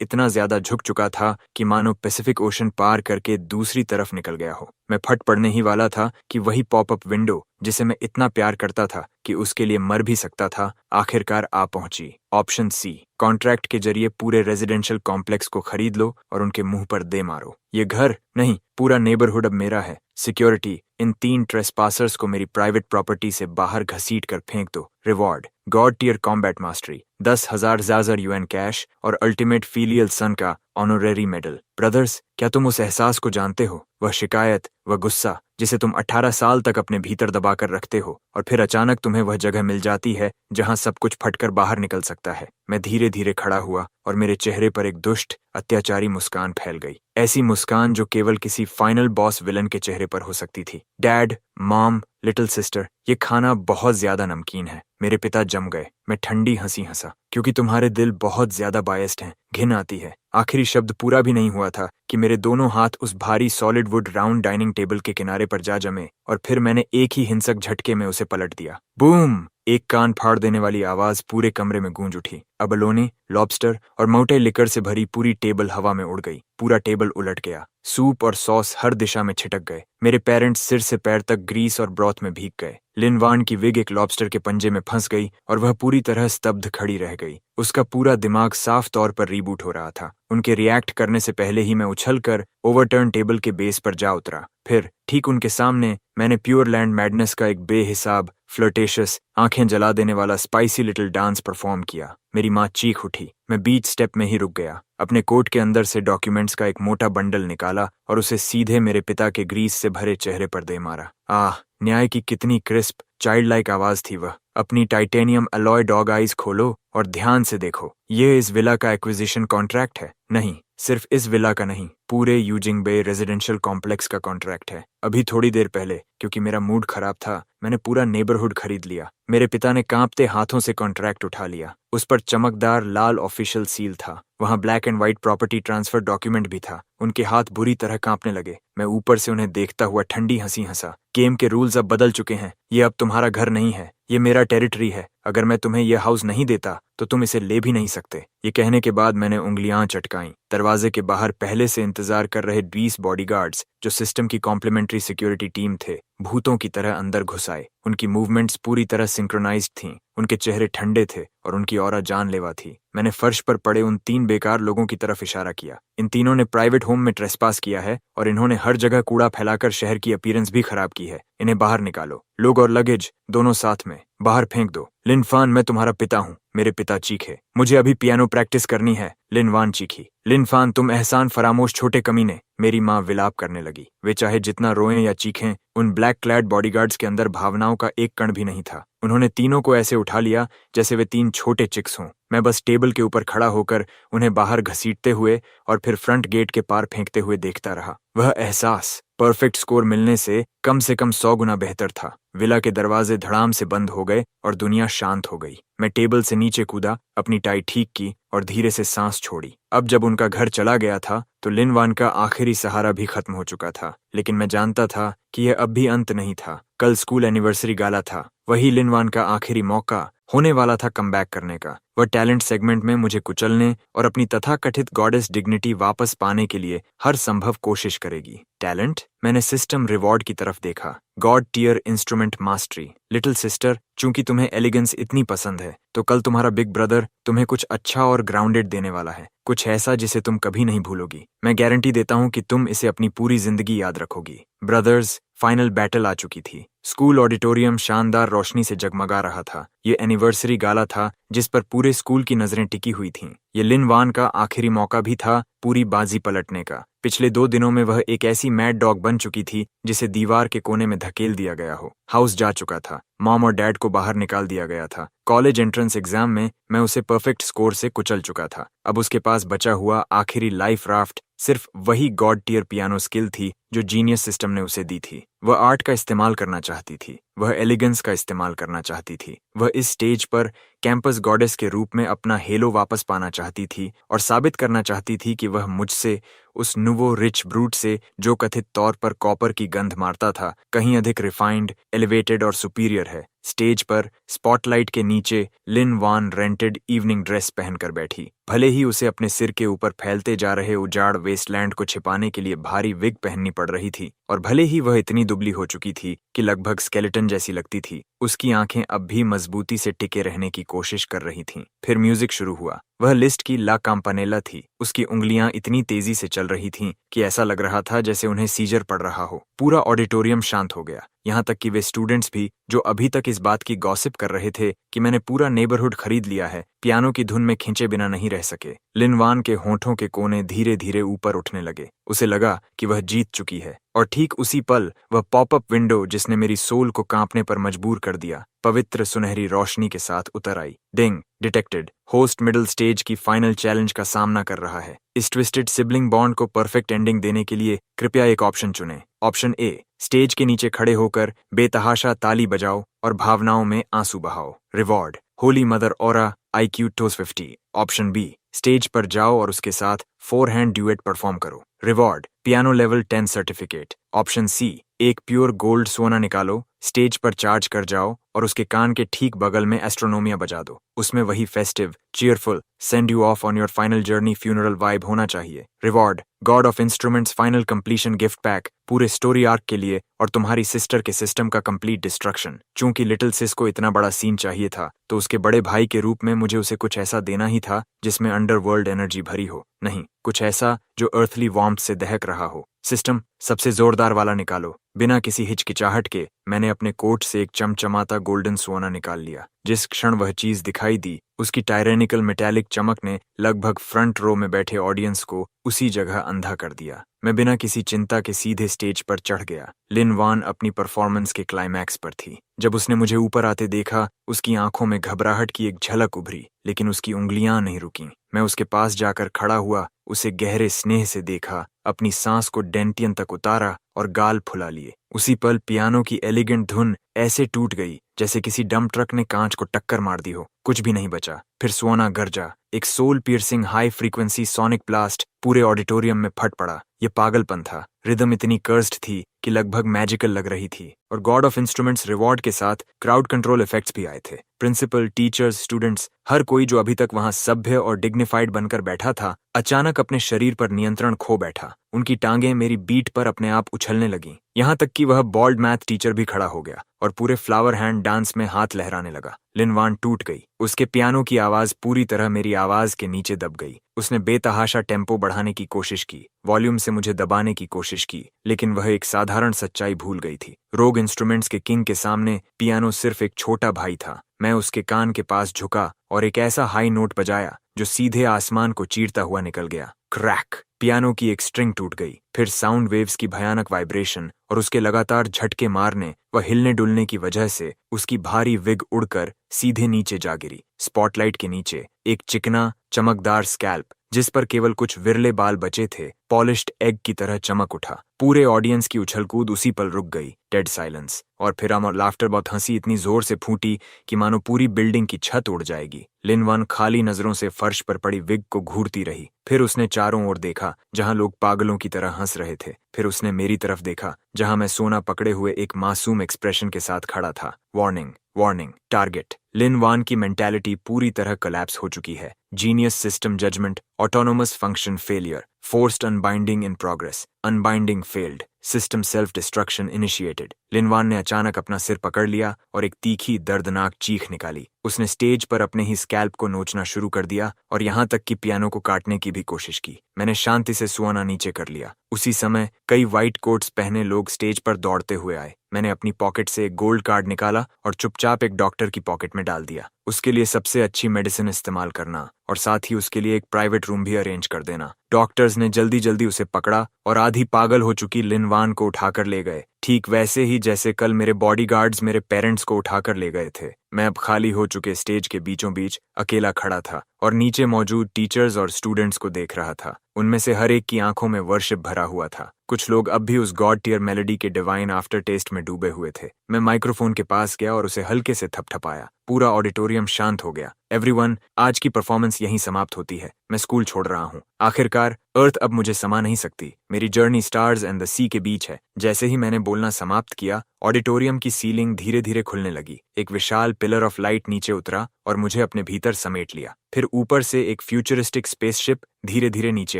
इतना ज्यादा झुक चुका था कि मानो पैसिफिक ओशन पार करके दूसरी तरफ निकल गया हो। मैं फट पड़ने ही वाला था कि वही पॉपअप विंडो जिसे मैं इतना प्यार करता था कि उसके लिए मर भी सकता था, आखिरकार आ पहुंची। ऑप्शन सी, कॉन्ट्रैक्ट के जरिए पूरे रेजिडेंशियल कॉम्प्लेक्स को खरीद लो और उनके मुंह पर दे मारो। ये घर नहीं, पूरा नेबरहुड अब मेरा है। सिक्योरिटी, इन 3 ट्रेसपासर्स को मेरी प्राइवेट प्रॉपर्टी से बाहर घसीट कर फेंक दो। Reward, god tier combat mastery, 10,000 ज़ाज़र युएन कैश और अल्टीमेट फीलियल सन का ऑनोरेरी मेडल। ब्रदर्स, क्या तुम उस एहसास को जानते हो? वह शिकायत, वह गुस्सा जिसे तुम 18 साल तक अपने भीतर दबाकर रखते हो और फिर अचानक तुम्हें वह जगह मिल जाती है जहां सब कुछ फटकर बाहर निकल सकता है। मैं धीरे धीरे खड़ा हुआ और मेरे चेहरे पर एक दुष्ट, अत्याचारी मुस्कान फैल गई। ऐसी मुस्कान जो केवल किसी फाइनल बॉस विलन के चेहरे पर हो सकती थी। डैड, मॉम, लिटिल सिस्टर, ये खाना बहुत ज्यादा नमकीन है। मेरे पिता जम गए। मैं ठंडी हंसी हंसा। क्योंकि तुम्हारे दिल बहुत ज्यादा बायस्ड हैं। घिन आती है। आखिरी शब्द पूरा भी नहीं हुआ था कि मेरे दोनों हाथ उस भारी solid wood round dining table के किनारे पर जा जमे और फिर मैंने एक ही हिंसक झटके में उसे पलट दिया। बूम! एक कान फाड़ देने वाली आवाज पूरे कमरे में गूंज उठी। अबलोने, लॉबस्टर और मोटे लिकर से भरी पूरी टेबल हवा में उड़ गई। पूरा टेबल उलट गया। सूप और सॉस हर दिशा में छिटक गए। मेरे पेरेंट्स सिर से पैर तक ग्रीस और ब्रॉथ में भीग गए। लिन वान की विग एक लॉबस्टर के पंजे में फंस गई और वह पूरी तरह स्तब्ध खड़ी रह गई। उसका पूरा दिमाग साफ तौर पर रीबूट हो रहा था। उनके रिएक्ट करने से पहले ही मैं उछलकर ओवरटर्न टेबल के बेस पर जा उतरा। फिर ठीक उनके सामने मैंने प्योर लैंड मैडनेस का एक बेहिसाब, फ्लर्टेशियस, आंखें जला देने वाला स्पाइसी लिटिल डांस परफॉर्म किया। मेरी माँ चीख उठी। मैं बीच स्टेप में ही रुक गया। अपने कोट के अंदर से डॉक्यूमेंट्स का एक मोटा बंडल निकाला और उसे सीधे मेरे पिता के ग्रीस से भरे चेहरे पर दे मारा। आह, न्याय की कितनी क्रिस्प, चाइल्ड लाइक आवाज थी वह। अपनी टाइटेनियम अलॉय डॉग आइज खोलो और ध्यान से देखो। ये इस विला का एक्विजिशन कॉन्ट्रैक्ट है। नहीं, सिर्फ इस विला का नहीं, पूरे यूजिंग बे रेजिडेंशियल कॉम्प्लेक्स का कॉन्ट्रैक्ट है। अभी थोड़ी देर पहले, क्योंकि मेरा मूड खराब था, मैंने पूरा नेबरहुड खरीद लिया। मेरे पिता ने कांपते हाथों से कॉन्ट्रैक्ट उठा लिया। उस पर चमकदार लाल ऑफिशियल सील था। वहां black and white property transfer document भी था। उनके हाथ बुरी तरह कांपने लगे। मैं ऊपर से उन्हें देखता हुआ ठंडी हंसी हंसा। गेम के रूल्स अब बदल चुके हैं। ये अब तुम्हारा घर नहीं है, ये मेरा टेरिटरी है। अगर मैं तुम्हें यह हाउस नहीं देता तो तुम इसे ले भी नहीं सकते। ये कहने के बाद मैंने उंगलियां चटकाईं। दरवाजे के बाहर पहले से इंतजार कर रहे 20 बॉडीगार्ड्स, जो सिस्टम की कॉम्प्लीमेंट्री सिक्योरिटी टीम थे, भूतों की तरह अंदर घुस आए। उनकी मूवमेंट्स पूरी तरह सिंक्रोनाइज्ड थीं। उनके चेहरे ठंडे थे और उनकी ऑरा जानलेवा थी। मैंने फर्श पर पड़े उन 3 बेकार लोगों की तरफ इशारा किया। इन तीनों ने प्राइवेट होम में ट्रेसपास किया है और इन्होंने हर जगह कूड़ा फैलाकर शहर की अपीयरेंस भी खराब की है। इन्हें बाहर निकालो। लोग और लगेज दोनों साथ में बाहर फेंक दो। लिन फान, मैं तुम्हारा पिता हूँ। मेरे पिता चीखे। मुझे अभी पियानो प्रैक्टिस करनी है। लिन वान चीखी। लिन फान, तुम एहसान फरामोश छोटे कमीने। मेरी माँ विलाप करने लगी। वे चाहे जितना रोएं या चीखें, उन ब्लैक क्लैड बॉडीगार्ड्स के अंदर भावनाओं का एक कण भी नहीं था। उन्होंने तीनों को ऐसे उठा लिया जैसे वे 3 छोटे चिक्स हों। मैं बस टेबल के ऊपर खड़ा होकर उन्हें बाहर घसीटते हुए और फिर फ्रंट गेट के पार फेंकते हुए देखता रहा। वह एहसास परफेक्ट स्कोर मिलने से कम 100 गुना बेहतर था। विला के दरवाजे धड़ाम से बंद हो गए और दुनिया शांत हो गई। मैं टेबल से नीचे कूदा, अपनी टाई ठीक की और धीरे से सांस छोड़ी। अब जब उनका घर चला गया था तो लिन वान का आखिरी सहारा भी खत्म हो चुका था। लेकिन मैं जानता था कि यह अब भी अंत नहीं था। कल स्कूल एनिवर्सरी गाला था। वही लिन वान का आखिरी मौका होने वाला था कमबैक करने का। वह टैलेंट सेगमेंट में मुझे कुचलने और अपनी तथाकथित गॉडेस डिग्निटी वापस पाने के लिए हर संभव कोशिश करेगी। टैलेंट? मैंने सिस्टम रिवॉर्ड की तरफ देखा। God tier instrument mastery. Little sister, चूंकि तुम्हें एलिगेंस इतनी पसंद है तो कल तुम्हारा बिग ब्रदर तुम्हें कुछ अच्छा और ग्राउंडेड देने वाला है। कुछ ऐसा जिसे तुम कभी नहीं भूलोगी। मैं गारंटी देता हूं कि तुम इसे अपनी पूरी जिंदगी याद रखोगी। ब्रदर्स, फाइनल बैटल आ चुकी थी। स्कूल ऑडिटोरियम शानदार रोशनी से जगमगा रहा था। ये एनिवर्सरी गाला था जिस पर पूरे स्कूल की नजरें टिकी हुई थीं। ये लिन वान का आखिरी मौका भी था पूरी बाजी पलटने का। पिछले 2 दिनों में वह एक ऐसी मैड डॉग बन चुकी थी जिसे दीवार के कोने में धकेल दिया गया हो। हाउस जा चुका था। मॉम और डैड को बाहर निकाल दिया गया था। कॉलेज एंट्रेंस एग्जाम में मैं उसे परफेक्ट स्कोर से कुचल चुका था। अब उसके पास बचा हुआ आखिरी लाइफ राफ्ट सिर्फ वही गॉड टियर पियानो स्किल थी जो जीनियस सिस्टम ने उसे दी थी। वह आर्ट का इस्तेमाल करना चाहती थी। वह एलिगेंस का इस्तेमाल करना चाहती थी। वह इस स्टेज पर कैंपस गॉडेस के रूप में अपना हेलो वापस पाना चाहती थी और साबित करना चाहती थी कि वह मुझसे, उस नुवो रिच ब्रूट से जो कथित तौर पर कॉपर की गंध मारता था, कहीं अधिक रिफाइंड, एलिवेटेड और सुपीरियर है। स्टेज पर स्पॉटलाइट के नीचे लिन वान रेंटेड इवनिंग ड्रेस पहनकर बैठी। भले ही उसे अपने सिर के ऊपर फैलते जा रहे उजाड़ वेस्टलैंड को छिपाने के लिए भारी विग पहननी पड़ रही थी और भले ही वह इतनी दुबली हो चुकी थी कि लगभग स्केलेटन जैसी लगती थी, उसकी आंखें अब भी मजबूती से टिके रहने की कोशिश कर रही थीं। फिर म्यूजिक शुरू हुआ। वह लिस्ट की ला काम्पानेला थी। उसकी उंगलियां इतनी तेजी से चल रही थीं कि ऐसा लग रहा था जैसे उन्हें सीजर पड़ रहा हो। पूरा ऑडिटोरियम शांत हो गया, यहाँ तक कि वे स्टूडेंट्स भी जो अभी तक इस बात की गॉसिप कर रहे थे कि मैंने पूरा नेबरहुड खरीद लिया है, पियानो की धुन में खींचे बिना नहीं रह सके। लिन वान के होंठों के कोने धीरे धीरे ऊपर उठने लगे। उसे लगा कि वह जीत चुकी है, और ठीक उसी पल वह पॉपअप विंडो जिसने मेरी सोल को कांपने पर मजबूर कर दिया, पवित्र सुनहरी रोशनी के साथ उतर आई। डिंग, डिटेक्टेड। होस्ट मिडिल स्टेज की फाइनल चैलेंज का सामना कर रहा है। इस ट्विस्टेड सिबलिंग बॉन्ड को परफेक्ट एंडिंग देने के लिए कृपया एक ऑप्शन चुनें। ऑप्शन ए, स्टेज के नीचे खड़े होकर बेतहाशा ताली बजाओ और भावनाओं में आंसू बहाओ। Reward, holy mother aura IQ टोस 50। ऑप्शन बी, स्टेज पर जाओ और उसके साथ 4-हैंड ड्यूएट परफॉर्म करो। Reward, piano level 10 certificate. Option C, एक प्योर गोल्ड सोना निकालो, स्टेज पर चार्ज कर जाओ और उसके कान के ठीक बगल में एस्ट्रोनोमिया बजा दो। उसमें वही festive, cheerful, send you of on your final journey funeral vibe होना चाहिए। Reward, God of instruments final completion gift pack पूरे स्टोरी आर्क के लिए और तुम्हारी सिस्टर के सिस्टम का कंप्लीट डिस्ट्रक्शन। चूंकि लिटिल सिस को इतना बड़ा सीन चाहिए था, तो उसके बड़े भाई के रूप में मुझे उसे कुछ ऐसा देना ही था जिसमें अंडरवर्ल्ड एनर्जी भरी हो, नहीं कुछ ऐसा जो अर्थली वार्मथ से दहक रहा हो। सिस्टम, सबसे जोरदार वाला निकालो। बिना किसी हिचकिचाहट के मैंने अपने कोट से एक चमचमाता गोल्डन सोना निकाल लिया। जिस क्षण वह चीज दिखाई दी, उसकी टायरेनिकल मेटालिक चमक ने लगभग फ्रंट रो में बैठे ऑडियंस को उसी जगह अंधा कर दिया। मैं बिना किसी चिंता के सीधे स्टेज पर चढ़ गया। लिन वान अपनी परफॉर्मेंस के क्लाइमैक्स पर थी। जब उसने मुझे ऊपर आते देखा, उसकी आंखों में घबराहट की एक झलक उभरी, लेकिन उसकी उंगलियां नहीं रुकीं। मैं उसके पास जाकर खड़ा हुआ, उसे गहरे स्नेह से देखा, अपनी सांस को डेंटियन तक उतारा और गाल फुला लिए। उसी पल पियानो की एलिगेंट धुन ऐसे टूट गई जैसे किसी डंप ट्रक ने कांच को टक्कर मार दी हो। कुछ भी नहीं बचा। फिर सोना गरजा, एक soul piercing high frequency sonic blast पूरे ऑडिटोरियम में फट पड़ा। ये पागलपन था। रिदम इतनी कर्स्ड थी कि लगभग मैजिकल लग रही थी, और गॉड ऑफ इंस्ट्रूमेंट्स रिवॉर्ड के साथ क्राउड कंट्रोल इफेक्ट्स भी आए थे। प्रिंसिपल, टीचर्स, स्टूडेंट्स, हर कोई जो अभी तक वहां सभ्य और डिग्निफाइड बनकर बैठा था, अचानक अपने शरीर पर नियंत्रण खो बैठा। उनकी टांगें मेरी बीट पर अपने आप उछलने लगीं, यहाँ तक कि वह बॉल्ड मैथ टीचर भी खड़ा हो गया और पूरे फ्लावर हैंड डांस में हाथ लहराने लगा। लिन वान टूट गई। उसके पियानो की आवाज पूरी तरह मेरी आवाज के नीचे दब गई। उसने बेतहाशा टेम्पो बढ़ाने की कोशिश की, वॉल्यूम से मुझे दबाने की कोशिश की, लेकिन वह एक साधारण सच्चाई भूल गई थी। रोग इंस्ट्रूमेंट्स के किंग के सामने पियानो सिर्फ एक छोटा भाई था। मैं उसके कान के पास झुका और एक ऐसा हाई नोट बजाया जो सीधे आसमान को चीरता हुआ निकल गया। क्रैक! पियानो की एक स्ट्रिंग टूट गई। फिर साउंड वेव्स की भयानक वाइब्रेशन और उसके लगातार झटके मारने व हिलने डुलने की वजह से उसकी भारी विग उड़कर सीधे नीचे जा गिरी। स्पॉटलाइट के नीचे एक चिकना, चमकदार स्कैल्प जिस पर केवल कुछ विरले बाल बचे थे, पॉलिश्ड एग की तरह चमक उठा। पूरे ऑडियंस की उछलकूद उसी पल रुक गई। Dead silence. और फिर हम लाफ्टर बहुत हंसी इतनी जोर से फूटी कि मानो पूरी बिल्डिंग की छत उड़ जाएगी। लिन वान खाली नजरों से फर्श पर पड़ी विग को घूरती रही। फिर उसने चारों ओर देखा, जहां लोग पागलों की तरह हंस रहे थे। फिर उसने मेरी तरफ देखा, जहां मैं सोना पकड़े हुए एक मासूम एक्सप्रेशन के साथ खड़ा था। Warning, warning, target. Lin Wan की मेंटालिटी पूरी तरह कोलैप्स हो चुकी है। Genius system judgement, autonomous function failure, forced unbinding in progress, unbinding failed, system self destruction initiated. Lin Wan ने अचानक अपना सिर पकड़ लिया और एक तीखी, दर्दनाक चीख निकाली। उसने स्टेज पर अपने ही स्कैल्प को नोचना शुरू कर दिया और यहाँ तक कि पियानो को काटने की भी कोशिश की। मैंने शांति से सुआना नीचे कर लिया। उसी समय कई व्हाइट कोट्स पहने लोग स्टेज पर दौड़ते हुए आए। मैंने अपनी पॉकेट से एक गोल्ड कार्ड निकाला और चुपचाप एक डॉक्टर की पॉकेट में डाल दिया। उसके लिए सबसे अच्छी मेडिसिन इस्तेमाल करना और साथ ही उसके लिए एक प्राइवेट रूम भी अरेंज कर देना। डॉक्टर्स ने जल्दी जल्दी उसे पकड़ा और आधी पागल हो चुकी लिन वान को उठाकर ले गए, ठीक वैसे ही जैसे कल मेरे बॉडीगार्ड्स मेरे पेरेंट्स को उठाकर ले गए थे। मैं अब खाली हो चुके स्टेज के बीचों बीच अकेला खड़ा था और नीचे मौजूद टीचर्स और स्टूडेंट्स को देख रहा था। उनमें से हर एक की आंखों में वर्शिप भरा हुआ था। कुछ लोग अब भी उस गॉड टियर मेलोडी के डिवाइन आफ्टर टेस्ट में डूबे हुए थे। मैं माइक्रोफोन के पास गया और उसे हल्के से थपथपाया। पूरा ऑडिटोरियम शांत हो गया। एवरीवन, आज की परफॉर्मेंस यहीं समाप्त होती है। मैं स्कूल छोड़ रहा हूँ। आखिरकार अर्थ अब मुझे समा नहीं सकती। मेरी जर्नी स्टार्स एंड द सी के बीच है। जैसे ही मैंने बोलना समाप्त किया, ऑडिटोरियम की सीलिंग धीरे धीरे खुलने लगी। एक विशाल पिलर ऑफ लाइट नीचे उतरा और मुझे अपने भीतर समेट लिया। फिर ऊपर से एक फ्यूचरिस्टिक स्पेसशिप धीरे धीरे नीचे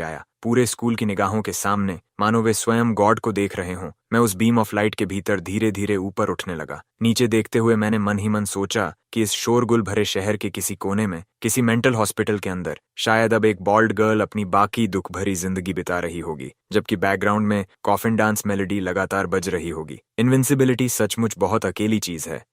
आया। पूरे स्कूल की निगाहों के सामने मानो वे स्वयं गॉड को देख रहे हों। मैं उस बीम ऑफ लाइट के भीतर धीरे धीरे ऊपर उठने लगा। नीचे देखते हुए मैंने मन ही मन सोचा कि इस शोरगुल भरे शहर के किसी कोने में, किसी मेंटल हॉस्पिटल के अंदर शायद अब एक बॉल्ड गर्ल अपनी बाकी दुख भरी जिंदगी बिता रही होगी, जबकि बैकग्राउंड में कॉफिन डांस मेलोडी लगातार बज रही होगी। इनविंसिबिलिटी सचमुच बहुत अकेली चीज है।